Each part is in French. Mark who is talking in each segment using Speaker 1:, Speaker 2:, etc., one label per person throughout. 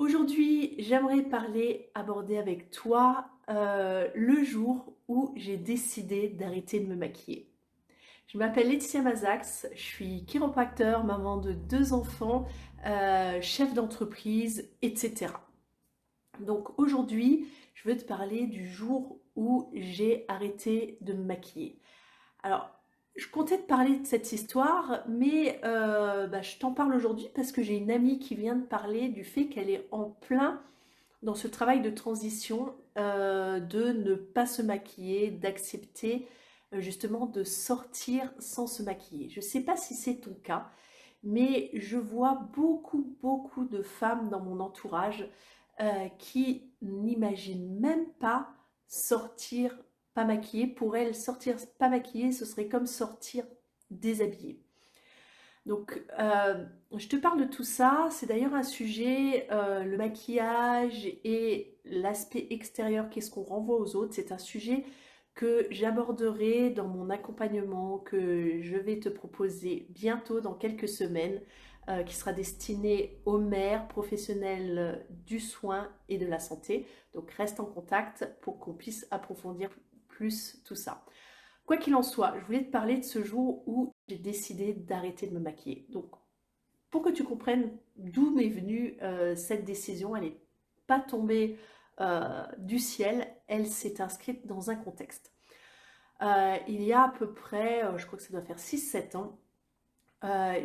Speaker 1: Aujourd'hui, j'aimerais aborder avec toi le jour où j'ai décidé d'arrêter de me maquiller. Je m'appelle Laetitia Mazax, je suis chiropracteur, maman de 2 enfants, chef d'entreprise, etc. Donc aujourd'hui, je veux te parler du jour où j'ai arrêté de me maquiller. Alors, je comptais te parler de cette histoire, mais je t'en parle aujourd'hui parce que j'ai une amie qui vient de parler du fait qu'elle est en plein dans ce travail de transition, de ne pas se maquiller, d'accepter justement de sortir sans se maquiller. Je ne sais pas si c'est ton cas, mais je vois beaucoup de femmes dans mon entourage qui n'imaginent même pas sortir pas maquillée. Pour elles, sortir pas maquillée, ce serait comme sortir déshabillée. Donc, je te parle de tout ça. C'est d'ailleurs un sujet, le maquillage et l'aspect extérieur, qu'est-ce qu'on renvoie aux autres. C'est un sujet que j'aborderai dans mon accompagnement que je vais te proposer bientôt, dans quelques semaines, qui sera destiné aux mères professionnelles du soin et de la santé. Donc, reste en contact pour qu'on puisse approfondir plus tout ça. Quoi qu'il en soit, je voulais te parler de ce jour où j'ai décidé d'arrêter de me maquiller. Donc, pour que tu comprennes d'où m'est venue cette décision, elle n'est pas tombée du ciel, elle s'est inscrite dans un contexte. Il y a à peu près, je crois que ça doit faire 6-7 ans,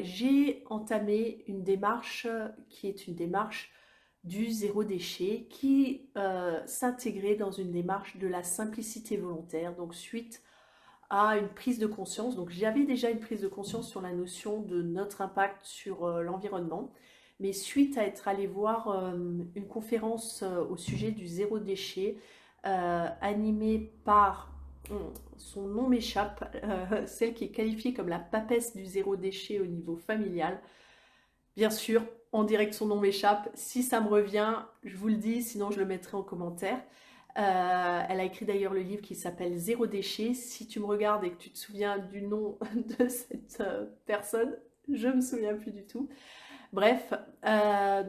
Speaker 1: j'ai entamé une démarche qui est une démarche du zéro déchet, qui s'intégrait dans une démarche de la simplicité volontaire, donc suite à une prise de conscience. Donc j'avais déjà une prise de conscience sur la notion de notre impact sur l'environnement, mais suite à être allée voir une conférence au sujet du zéro déchet, animée par, son nom m'échappe, celle qui est qualifiée comme la papesse du zéro déchet au niveau familial. Bien sûr, en direct son nom m'échappe. Si ça me revient, je vous le dis, sinon je le mettrai en commentaire. Elle a écrit d'ailleurs le livre qui s'appelle Zéro déchet. Si tu me regardes et que tu te souviens du nom de cette personne, je me souviens plus du tout. Bref,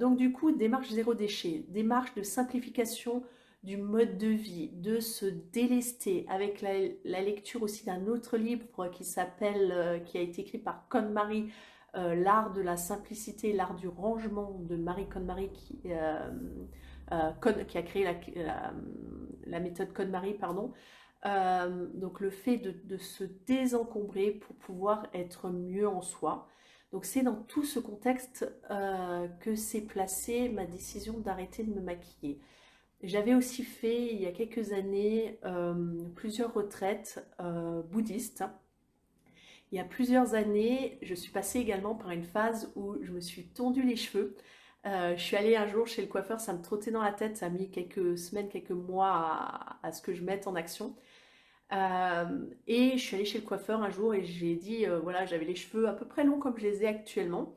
Speaker 1: donc du coup, démarche zéro déchet, démarche de simplification du mode de vie, de se délester, avec la lecture aussi d'un autre livre qui s'appelle, qui a été écrit par Conne-Marie, L'art de la simplicité, l'art du rangement de Marie Conne-Marie qui a créé la méthode Conne-Marie, pardon. Donc le fait de se désencombrer pour pouvoir être mieux en soi. Donc c'est dans tout ce contexte que s'est placée ma décision d'arrêter de me maquiller. J'avais aussi fait il y a quelques années plusieurs retraites bouddhistes. Il y a plusieurs années, je suis passée également par une phase où je me suis tondu les cheveux. Je suis allée un jour chez le coiffeur, ça me trottait dans la tête, ça a mis quelques semaines, quelques mois à ce que je mette en action. Et je suis allée chez le coiffeur un jour et j'ai dit, voilà, j'avais les cheveux à peu près longs comme je les ai actuellement.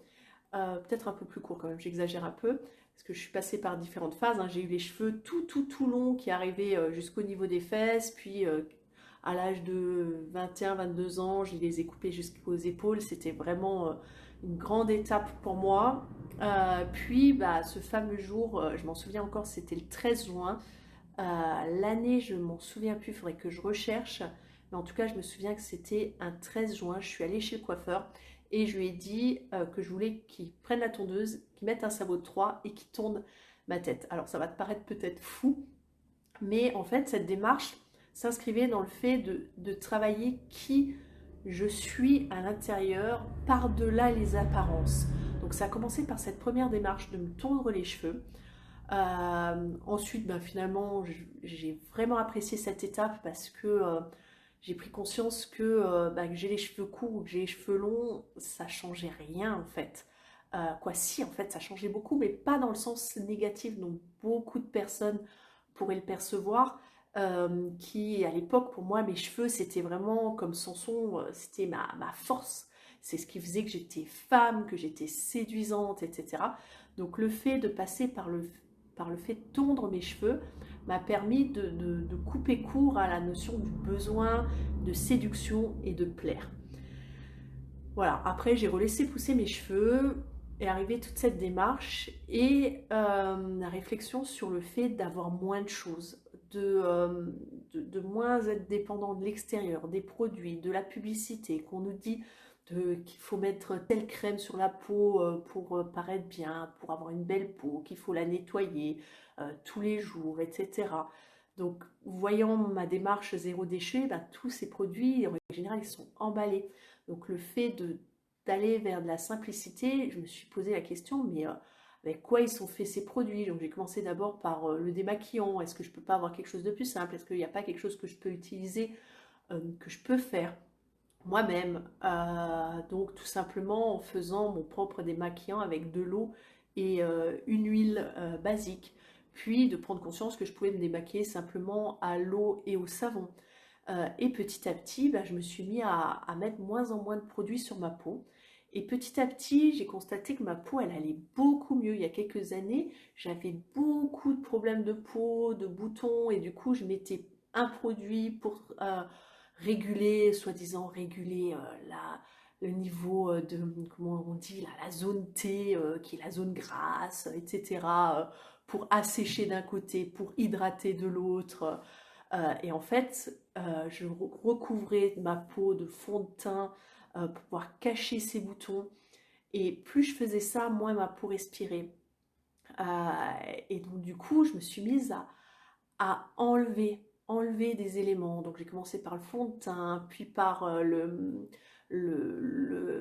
Speaker 1: Peut-être un peu plus courts quand même, j'exagère un peu, parce que je suis passée par différentes phases, hein. J'ai eu les cheveux tout longs qui arrivaient jusqu'au niveau des fesses, puis à l'âge de 21-22 ans, je les ai coupés jusqu'aux épaules. C'était vraiment une grande étape pour moi. Puis ce fameux jour, je m'en souviens encore, c'était le 13 juin. L'année, je m'en souviens plus, il faudrait que je recherche. Mais en tout cas, je me souviens que c'était un 13 juin. Je suis allée chez le coiffeur et je lui ai dit que je voulais qu'il prenne la tondeuse, qu'il mette un sabot de 3 et qu'il tonde ma tête. Alors, ça va te paraître peut-être fou, mais en fait, cette démarche s'inscrivait dans le fait de travailler qui je suis à l'intérieur, par-delà les apparences. Donc ça a commencé par cette première démarche de me tondre les cheveux. Ensuite, finalement, j'ai vraiment apprécié cette étape parce que j'ai pris conscience que j'ai les cheveux courts ou que j'ai les cheveux longs, ça changeait rien en fait. Si, en fait, ça changeait beaucoup, mais pas dans le sens négatif dont beaucoup de personnes pourraient le percevoir. Qui, à l'époque, pour moi, mes cheveux, c'était vraiment comme Samson, c'était ma force. C'est ce qui faisait que j'étais femme, que j'étais séduisante, etc. Donc le fait de passer par le fait de tondre mes cheveux m'a permis de couper court à la notion du besoin de séduction et de plaire. Voilà, après j'ai relaissé pousser mes cheveux. est arrivée toute cette démarche et la réflexion sur le fait d'avoir moins de choses, de moins être dépendant de l'extérieur, des produits, de la publicité, qu'on nous dit qu'il faut mettre telle crème sur la peau pour paraître bien, pour avoir une belle peau, qu'il faut la nettoyer tous les jours, etc. Donc, voyant ma démarche zéro déchet, bah, tous ces produits, en règle générale, ils sont emballés. Donc, le fait d'aller vers de la simplicité, je me suis posé la question, mais avec quoi ils sont faits ces produits? Donc, j'ai commencé d'abord par le démaquillant. Est-ce que je peux pas avoir quelque chose de plus simple? Est-ce qu'il n'y a pas quelque chose que je peux utiliser, que je peux faire moi-même? Donc, tout simplement en faisant mon propre démaquillant avec de l'eau et une huile basique. Puis de prendre conscience que je pouvais me démaquiller simplement à l'eau et au savon. Et petit à petit, bah, je me suis mis à mettre moins en moins de produits sur ma peau. Et petit à petit, j'ai constaté que ma peau, elle allait beaucoup mieux. Il y a quelques années, j'avais beaucoup de problèmes de peau, de boutons, et du coup, je mettais un produit pour réguler, soi-disant réguler le niveau de, comment on dit, là, la zone T, qui est la zone grasse, etc., pour assécher d'un côté, pour hydrater de l'autre. Et en fait, je recouvrais ma peau de fond de teint pour pouvoir cacher ces boutons. Et plus je faisais ça, moins ma peau respirait. Et donc du coup, je me suis mise à enlever des éléments. Donc j'ai commencé par le fond de teint, puis par le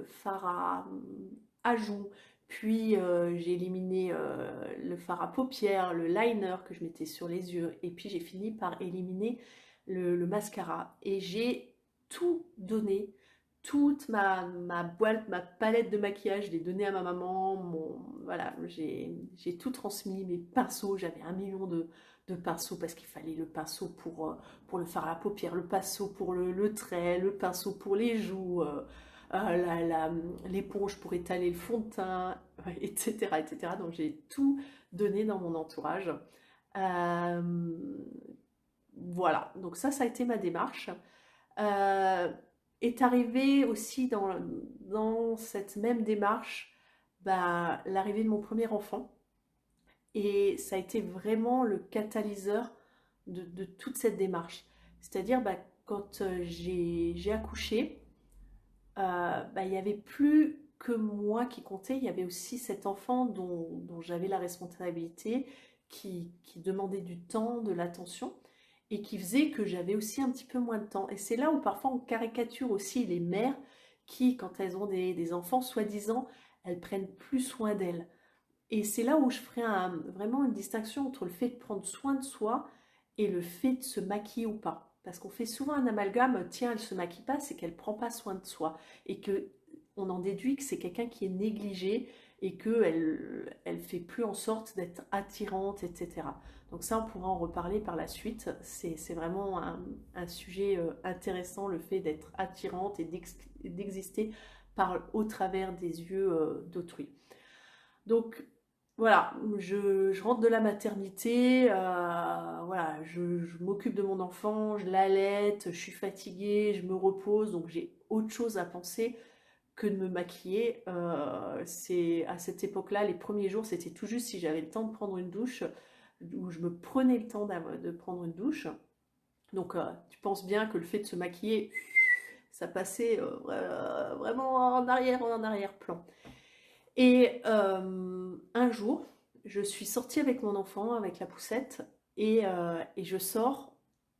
Speaker 1: fard à joues, puis j'ai éliminé le fard à paupières, le liner que je mettais sur les yeux, et puis j'ai fini par éliminer le mascara. Et j'ai tout donné, toute ma boîte, ma palette de maquillage, je l'ai donnée à ma maman, voilà, j'ai tout transmis, mes pinceaux, j'avais 1 million de pinceaux parce qu'il fallait le pinceau pour le fard à la paupière, le pinceau pour le trait, le pinceau pour les joues, l'éponge pour étaler le fond de teint, etc., etc. Donc j'ai tout donné dans mon entourage. Euh, voilà, donc ça a été ma démarche. Euh, Est arrivé aussi dans cette même démarche bah, l'arrivée de mon premier enfant. Et ça a été vraiment le catalyseur de toute cette démarche. C'est-à-dire, bah, quand j'ai accouché, bah, il n'y avait plus que moi qui comptait, il y avait aussi cet enfant dont j'avais la responsabilité, qui demandait du temps, de l'attention, et qui faisait que j'avais aussi un petit peu moins de temps. Et c'est là où parfois on caricature aussi les mères qui, quand elles ont des enfants, soi-disant, elles prennent plus soin d'elles. Et c'est là où je ferai vraiment une distinction entre le fait de prendre soin de soi et le fait de se maquiller ou pas. Parce qu'on fait souvent un amalgame, tiens, elle se maquille pas, c'est qu'elle prend pas soin de soi. Et que on en déduit que c'est quelqu'un qui est négligé et qu'elle fait plus en sorte d'être attirante, etc. Donc ça, on pourra en reparler par la suite. C'est vraiment un sujet intéressant, le fait d'être attirante et d'exister au travers des yeux d'autrui. Donc voilà, je rentre de la maternité, voilà, je m'occupe de mon enfant, je l'allaite, je suis fatiguée, je me repose, donc j'ai autre chose à penser que de me maquiller. C'est à cette époque-là, les premiers jours, c'était tout juste si j'avais le temps de prendre une douche, où je me prenais le temps de prendre une douche. Donc tu penses bien que le fait de se maquiller, ça passait vraiment en arrière-plan. Et un jour, je suis sortie avec mon enfant, avec la poussette, et je sors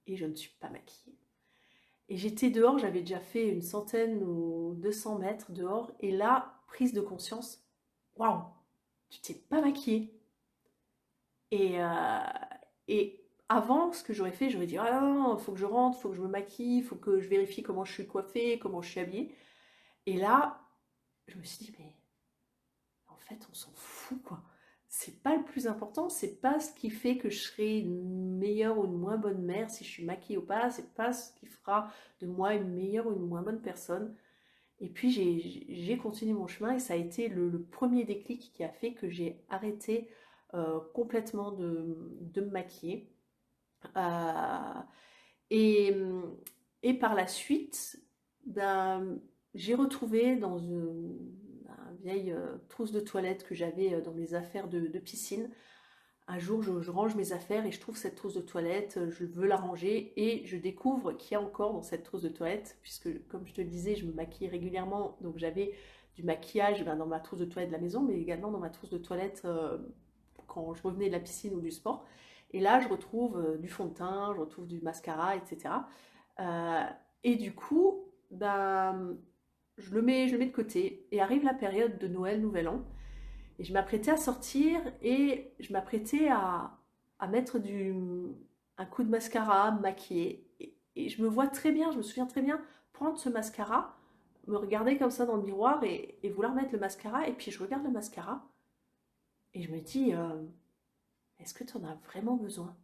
Speaker 1: et je ne suis pas maquillée. Et j'étais dehors, j'avais déjà fait une centaine ou 200 mètres dehors, et là, prise de conscience, waouh, tu t'es pas maquillée. Et, euh, et avant, ce que j'aurais fait, j'aurais dit, ah non, il faut que je rentre, il faut que je me maquille, il faut que je vérifie comment je suis coiffée, comment je suis habillée. Et là, je me suis dit, mais en fait, on s'en fout, quoi. C'est pas le plus important, c'est pas ce qui fait que je serai une meilleure ou une moins bonne mère si je suis maquillée ou pas, c'est pas ce qui fera de moi une meilleure ou une moins bonne personne. Et puis j'ai continué mon chemin et ça a été le premier déclic qui a fait que j'ai arrêté complètement de me maquiller. Euh, et, et par la suite, ben, j'ai retrouvé vieille trousse de toilette que j'avais dans mes affaires de piscine. Un jour, je range mes affaires et je trouve cette trousse de toilette, je veux la ranger et je découvre qu'il y a encore dans cette trousse de toilette, puisque comme je te le disais, je me maquille régulièrement, donc j'avais du maquillage dans ma trousse de toilette de la maison, mais également dans ma trousse de toilette quand je revenais de la piscine ou du sport. Et là, je retrouve du fond de teint, je retrouve du mascara, etc. Euh, et du coup, ben, je le mets de côté. Et arrive la période de Noël, Nouvel An. Et je m'apprêtais à sortir et je m'apprêtais à mettre un coup de mascara, me maquiller. Et je me vois très bien, je me souviens très bien prendre ce mascara, me regarder comme ça dans le miroir et vouloir mettre le mascara. Et puis je regarde le mascara et je me dis, est-ce que tu en as vraiment besoin?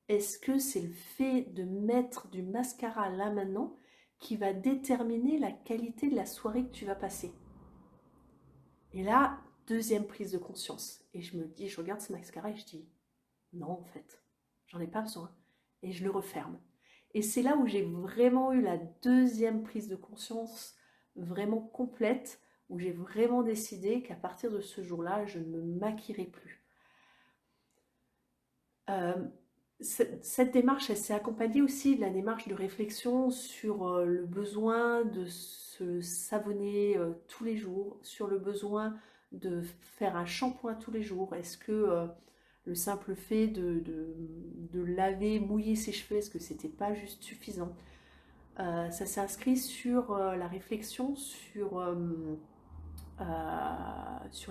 Speaker 1: Est-ce que c'est le fait de mettre du mascara là maintenant qui va déterminer la qualité de la soirée que tu vas passer? Et là, deuxième prise de conscience. Et je me dis, je regarde ce mascara et je dis, non en fait, j'en ai pas besoin. Et je le referme. Et c'est là où j'ai vraiment eu la deuxième prise de conscience vraiment complète, où j'ai vraiment décidé qu'à partir de ce jour-là, je ne me maquillerai plus. Euh, cette démarche, elle s'est accompagnée aussi de la démarche de réflexion sur le besoin de se savonner tous les jours, sur le besoin de faire un shampoing tous les jours. Est-ce que le simple fait de laver, mouiller ses cheveux, est-ce que c'était pas juste suffisant? Ça s'est inscrit sur la réflexion sur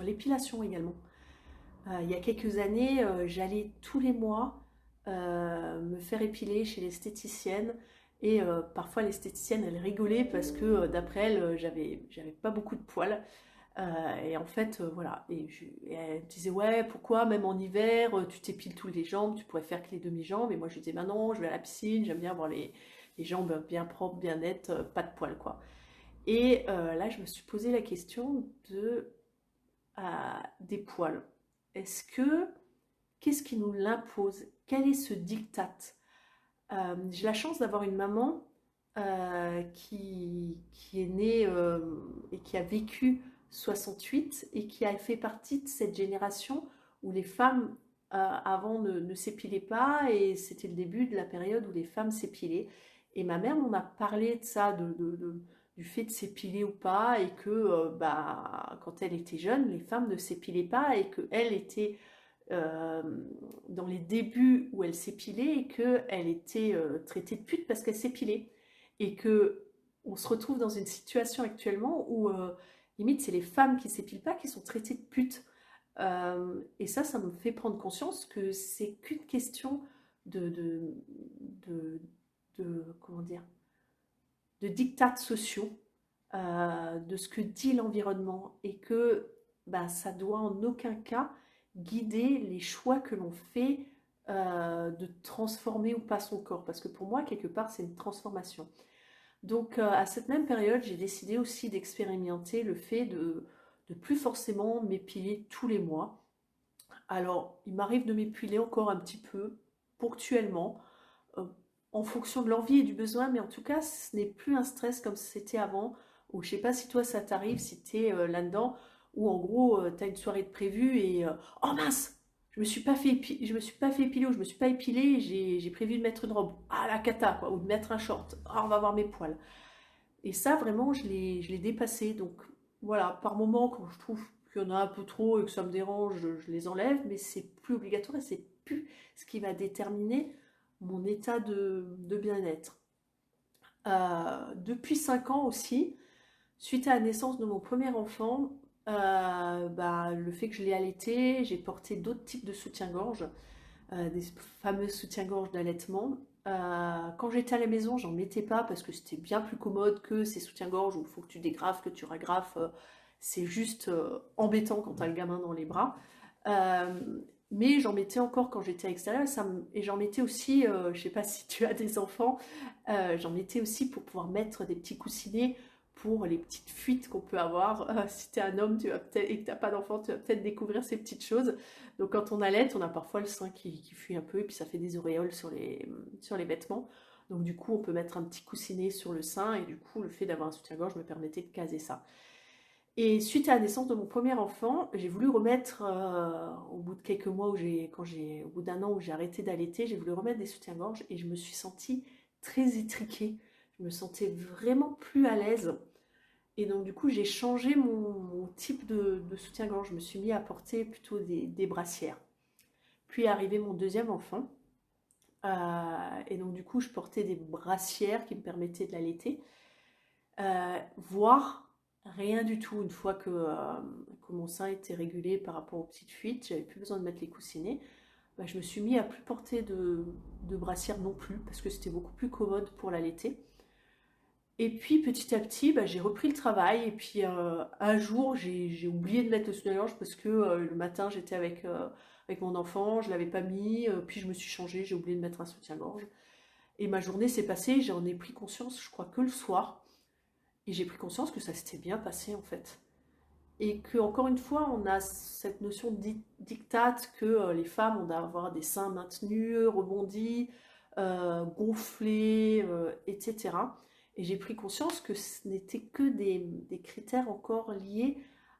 Speaker 1: l'épilation également. Il y a quelques années, j'allais tous les mois me faire épiler chez l'esthéticienne. Et parfois l'esthéticienne, elle rigolait parce que d'après elle, j'avais pas beaucoup de poils. Et en fait, voilà. Et elle me disait, ouais, pourquoi, même en hiver, tu t'épiles toutes les jambes, tu pourrais faire que les demi-jambes. Et moi, je disais, bah non, je vais à la piscine, j'aime bien avoir les jambes bien propres, bien nettes, pas de poils, quoi. Et là, je me suis posé la question euh, des poils. Est-ce que Qu'est-ce qui nous l'impose? Quel est ce diktat? J'ai la chance d'avoir une maman qui est née et qui a vécu 68 et qui a fait partie de cette génération où les femmes avant ne s'épilaient pas et c'était le début de la période où les femmes s'épilaient. Et ma mère m'en a parlé de ça, du fait de s'épiler ou pas et que bah, quand elle était jeune, les femmes ne s'épilaient pas et qu'elle était euh, dans les débuts où elle s'épilait et qu'elle était traitée de pute parce qu'elle s'épilait. Et que on se retrouve dans une situation actuellement où limite c'est les femmes qui s'épilent pas qui sont traitées de pute. Et ça me fait prendre conscience que c'est qu'une question de, de, de, comment dire, de dictats sociaux, de ce que dit l'environnement et que bah, ça doit en aucun cas guider les choix que l'on fait de transformer ou pas son corps. Parce que pour moi, quelque part, c'est une transformation. Donc à cette même période, j'ai décidé aussi d'expérimenter le fait de plus forcément m'épiler tous les mois. Alors, il m'arrive de m'épiler encore un petit peu, ponctuellement, euh, en fonction de l'envie et du besoin, mais en tout cas, ce n'est plus un stress comme c'était avant, ou je sais pas si toi ça t'arrive, si tu es là-dedans, où en gros, tu as une soirée de prévue et oh mince, je me suis pas fait épiler ou je me suis pas épilé, j'ai prévu de mettre une robe, ah la cata, quoi, ou de mettre un short, ah on va voir mes poils. Et ça, vraiment, je l'ai dépassé. Donc, voilà, par moment, quand je trouve qu'il y en a un peu trop et que ça me dérange, je les enlève, mais c'est plus obligatoire et c'est plus ce qui va déterminer mon état de bien-être. Depuis 5 ans aussi, suite à la naissance de mon premier enfant, bah, le fait que je l'ai allaité, j'ai porté d'autres types de soutien-gorge, des fameux soutiens-gorge d'allaitement. Quand j'étais à la maison, j'en mettais pas parce que c'était bien plus commode que ces soutiens-gorge où il faut que tu dégrafes, que tu ragrafes. C'est juste embêtant quand tu as le gamin dans les bras. Mais j'en mettais encore quand j'étais à l'extérieur et j'en mettais aussi, je sais pas si tu as des enfants, j'en mettais aussi pour pouvoir mettre des petits coussinets pour les petites fuites qu'on peut avoir. Si tu es un homme et que tu n'as pas d'enfant, tu vas peut-être découvrir ces petites choses. Donc quand on allait, on a parfois le sein qui fuit un peu et puis ça fait des auréoles sur les vêtements. Donc du coup, on peut mettre un petit coussinet sur le sein et du coup, le fait d'avoir un soutien-gorge me permettait de caser ça. Et suite à la naissance de mon premier enfant, j'ai voulu remettre, au bout de quelques mois, au bout d'un an où j'ai arrêté d'allaiter, j'ai voulu remettre des soutiens-gorge et je me suis sentie très étriquée. Je me sentais vraiment plus à l'aise. Et donc, du coup, j'ai changé mon type de soutien-gorge. Je me suis mis à porter plutôt des brassières. Puis est arrivé mon deuxième enfant. Et donc, du coup, je portais des brassières qui me permettaient de l'allaiter. Voire rien du tout. Une fois que mon sein était régulé par rapport aux petites fuites, j'avais plus besoin de mettre les coussinets. Bah, je me suis mis à plus porter de brassière non plus parce que c'était beaucoup plus commode pour l'allaiter. Et puis petit à petit, bah, j'ai repris le travail et puis un jour, j'ai oublié de mettre le soutien-gorge parce que le matin, j'étais avec mon enfant, je ne l'avais pas mis, puis je me suis changée, j'ai oublié de mettre un soutien-gorge. Et ma journée s'est passée, j'en ai pris conscience, je crois que le soir. Et j'ai pris conscience que ça s'était bien passé en fait. Et que encore une fois, on a cette notion de dictate que les femmes, on doit avoir des seins maintenus, rebondis, gonflés, etc. Et j'ai pris conscience que ce n'était que des critères encore liés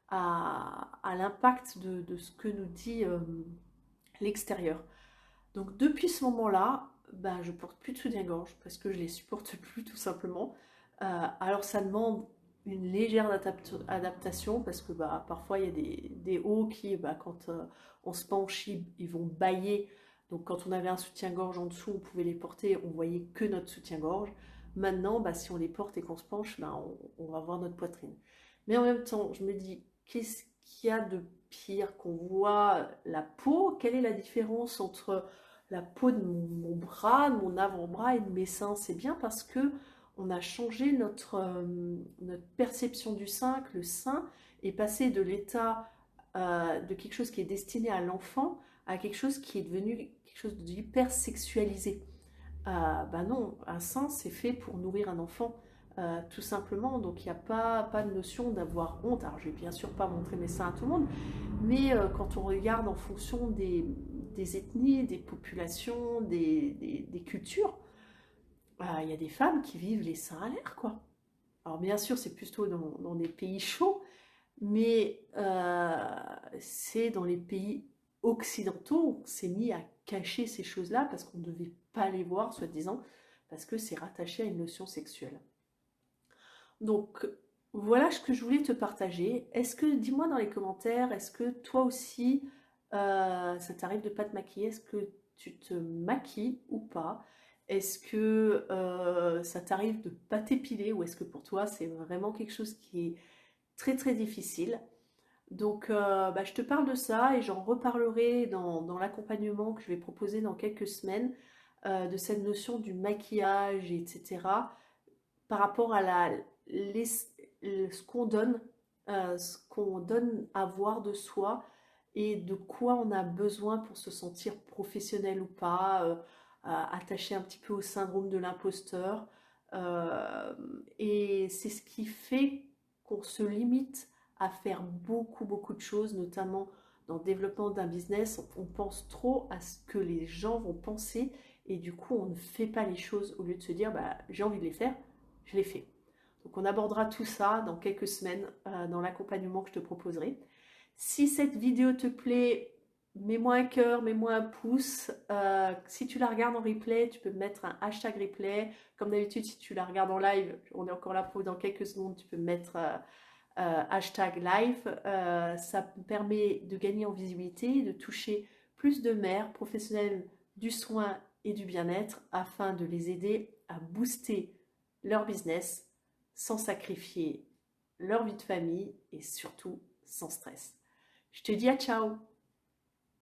Speaker 1: à l'impact de ce que nous dit l'extérieur. Donc depuis ce moment-là, ben, je porte plus de soutien-gorge parce que je les supporte plus tout simplement. Alors ça demande une légère adaptation parce que bah, parfois il y a des hauts qui, bah, quand on se penche, ils vont bâiller. Donc quand on avait un soutien-gorge en dessous, on pouvait les porter, on voyait que notre soutien-gorge. Maintenant, bah, si on les porte et qu'on se penche, bah, on va voir notre poitrine. Mais en même temps, je me dis, qu'est-ce qu'il y a de pire qu'on voit la peau? Quelle est la différence entre la peau de mon bras, de mon avant-bras et de mes seins? C'est bien parce que on a changé notre perception du sein, que le sein est passé de l'état de quelque chose qui est destiné à l'enfant à quelque chose qui est devenu quelque chose d'hyper sexualisé. Ben non, un sein c'est fait pour nourrir un enfant, tout simplement. Donc il n'y a pas de notion d'avoir honte. Alors je vais bien sûr pas montrer mes seins à tout le monde, mais quand on regarde en fonction des ethnies, des populations, des cultures, il y a des femmes qui vivent les seins à l'air, quoi. Alors bien sûr, c'est plutôt dans des pays chauds, mais c'est dans les pays occidentaux qu'on s'est mis à cacher ces choses-là parce qu'on ne devait pas les voir, soi-disant, parce que c'est rattaché à une notion sexuelle. Donc voilà ce que je voulais te partager. Dis-moi dans les commentaires, est-ce que toi aussi, ça t'arrive de ne pas te maquiller? Est-ce que tu te maquilles ou pas? Est-ce que ça t'arrive de ne pas t'épiler ou est-ce que pour toi c'est vraiment quelque chose qui est très très difficile? Donc bah, je te parle de ça et j'en reparlerai dans l'accompagnement que je vais proposer dans quelques semaines, de cette notion du maquillage, etc. Par rapport à ce qu'on donne à voir de soi et de quoi on a besoin pour se sentir professionnel ou pas, attaché un petit peu au syndrome de l'imposteur. Et c'est ce qui fait qu'on se limite à faire beaucoup, beaucoup de choses, notamment dans le développement d'un business. On pense trop à ce que les gens vont penser et du coup, on ne fait pas les choses au lieu de se dire, bah, j'ai envie de les faire, je les fais. Donc on abordera tout ça dans quelques semaines dans l'accompagnement que je te proposerai. Si cette vidéo te plaît, mets-moi un cœur, mets-moi un pouce. Si tu la regardes en replay, tu peux mettre un hashtag replay. Comme d'habitude, si tu la regardes en live, on est encore là pour dans quelques secondes, tu peux mettre hashtag live. Ça me permet de gagner en visibilité, de toucher plus de mères professionnelles du soin et du bien-être afin de les aider à booster leur business sans sacrifier leur vie de famille et surtout sans stress. Je te dis à ciao!